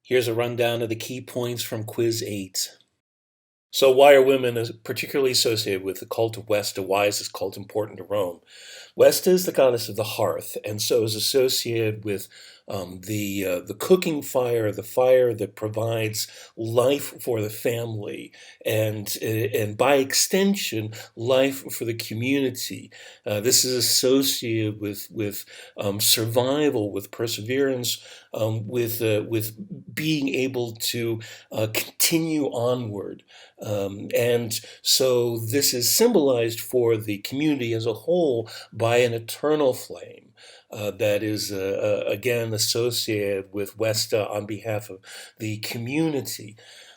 Here's a rundown of the key points from Quiz 8. So why are women particularly associated with the cult of Vesta? Why is this cult important to Rome? Vesta is the goddess of the hearth, and so is associated with the cooking fire, the fire that provides life for the family, and by extension, life for the community. This is associated with survival, with perseverance, with being able to continue onward. And so this is symbolized for the community as a whole by an eternal flame that is, again, associated with Vesta on behalf of the community.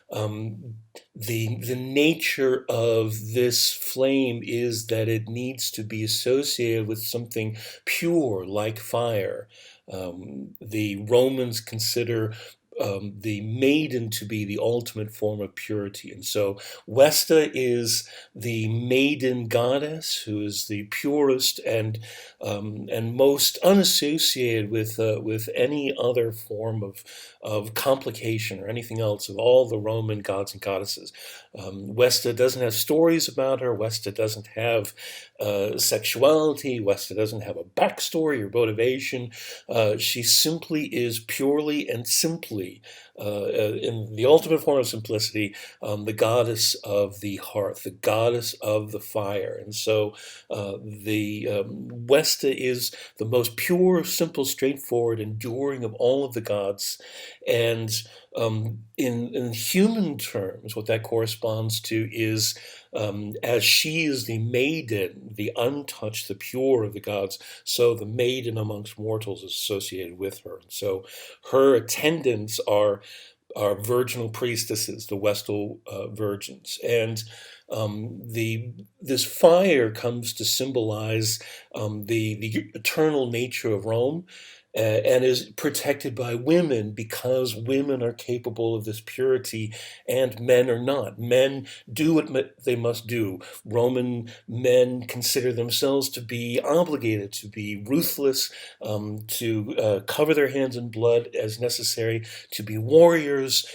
The nature of this flame is that it needs to be associated with something pure like fire. The Romans consider the maiden to be the ultimate form of purity. And so Vesta is the maiden goddess who is the purest and most unassociated with any other form of complication or anything else of all the Roman gods and goddesses. Vesta doesn't have stories about her. Vesta doesn't have sexuality. Vesta doesn't have a backstory or motivation. She simply is purely and simply, in the ultimate form of simplicity, the goddess of the hearth, the goddess of the fire. And so the Vesta is the most pure, simple, straightforward, enduring of all of the gods. And in human terms, what that corresponds to is, as she is the maiden, the untouched, the pure of the gods, so the maiden amongst mortals is associated with her. And so her attendants are virginal priestesses, the Vestal Virgins. And this fire comes to symbolize the eternal nature of Rome, and is protected by women because women are capable of this purity and men are not. Men do what they must do. Roman men consider themselves to be obligated to be ruthless, to cover their hands in blood as necessary, to be warriors,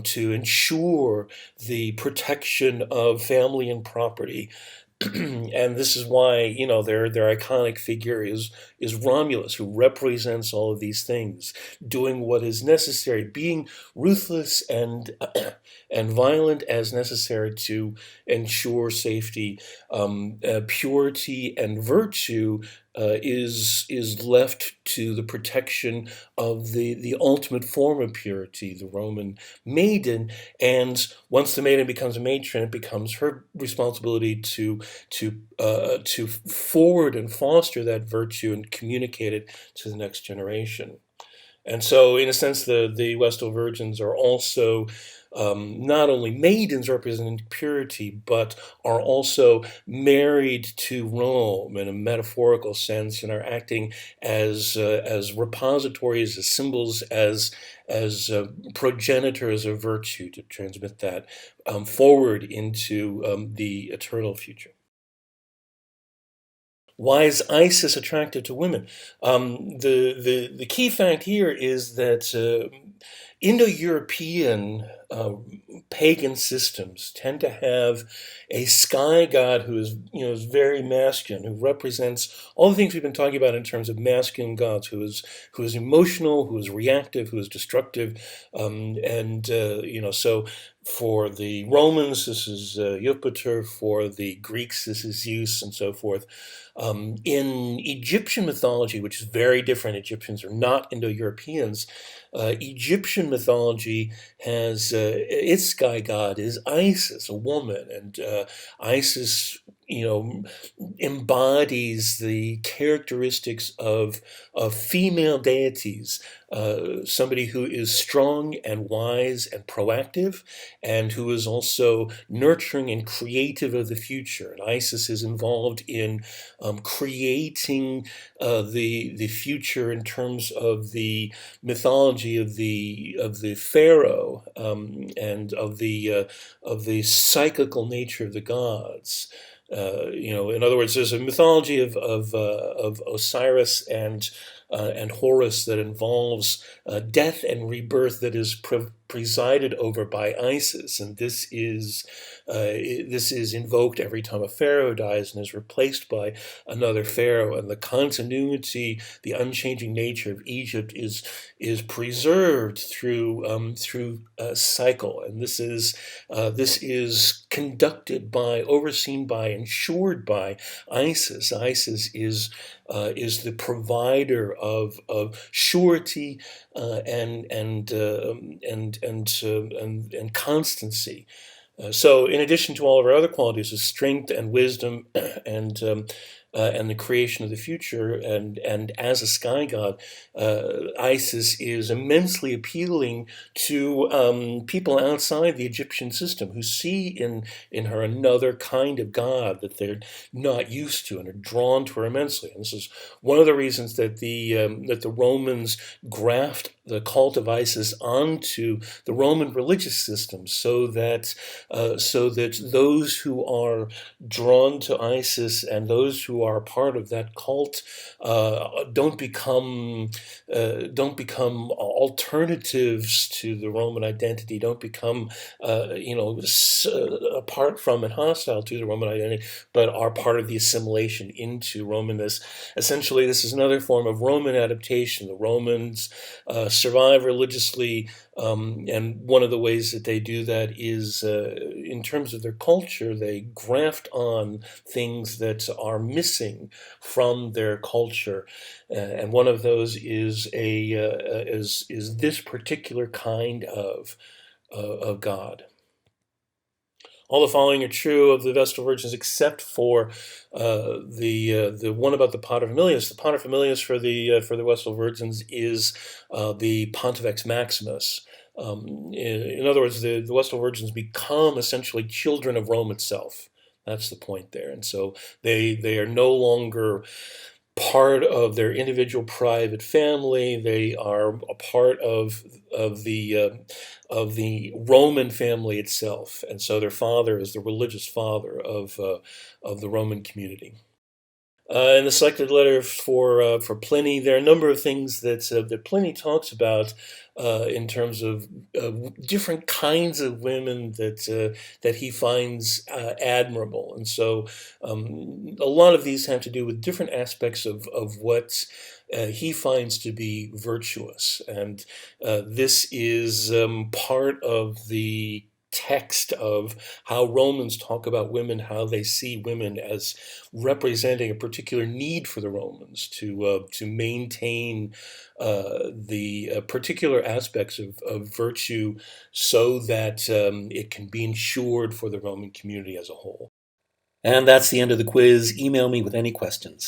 to ensure the protection of family and property. And this is why, their iconic figure is Romulus, who represents all of these things, doing what is necessary, being ruthless and and violent as necessary to ensure safety. Purity and virtue is left to the protection of the ultimate form of purity, the Roman maiden. And once the maiden becomes a matron, it becomes her responsibility to forward and foster that virtue and communicate it to the next generation. And so, in a sense, the Vestal Virgins are also not only maidens representing purity, but are also married to Rome in a metaphorical sense, and are acting as repositories, as symbols, as progenitors of virtue to transmit that forward into the eternal future. Why is Isis attractive to women? The key fact here is that Indo-European pagan systems tend to have a sky god who is very masculine, who represents all the things we've been talking about in terms of masculine gods, who is emotional, who is reactive, who is destructive, so for the Romans, this is Jupiter. For the Greeks, this is Zeus, and so forth. In Egyptian mythology, which is very different, Egyptians are not Indo-Europeans. Egyptian mythology has its sky god is Isis, a woman, and Isis, embodies the characteristics of female deities. Somebody who is strong and wise and proactive, and who is also nurturing and creative of the future. And Isis is involved in creating the future in terms of the mythology of the pharaoh, and of the cyclical nature of the gods. In other words, there's a mythology of Osiris and and Horus that involves death and rebirth that is presided over by Isis, and this is invoked every time a pharaoh dies and is replaced by another pharaoh. And the continuity, the unchanging nature of Egypt is preserved through a cycle, and this is conducted by, overseen by, ensured by Isis. Isis is the provider of surety and constancy. So, in addition to all of our other qualities of strength and wisdom, and and the creation of the future, and as a sky god, Isis is immensely appealing to people outside the Egyptian system who see in her another kind of god that they're not used to and are drawn to her immensely. And this is one of the reasons that the Romans graft the cult of Isis onto the Roman religious system, so that those who are drawn to Isis and those who are part of that cult don't become alternatives to the Roman identity, don't become apart from and hostile to the Roman identity, but are part of the assimilation into Romanness. Essentially, this is another form of Roman adaptation. The Romans survive religiously, and one of the ways that they do that is, in terms of their culture, they graft on things that are missing from their culture, and one of those is this particular kind of God. All the following are true of the Vestal Virgins, except for the one about the paterfamilias. The paterfamilias for the Vestal Virgins is the Pontifex Maximus. In other words, the Vestal Virgins become essentially children of Rome itself. That's the point there, and so they are no longer part of their individual private family. They are a part of the Roman family itself, and so their father is the religious father of the Roman community. In the selected letter for Pliny, there are a number of things that Pliny talks about in terms of different kinds of women that he finds admirable, and so a lot of these have to do with different aspects of what he finds to be virtuous, and this is part of the text of how Romans talk about women, how they see women as representing a particular need for the Romans to maintain the particular aspects of virtue, so that it can be ensured for the Roman community as a whole. And that's the end of the quiz. Email me with any questions.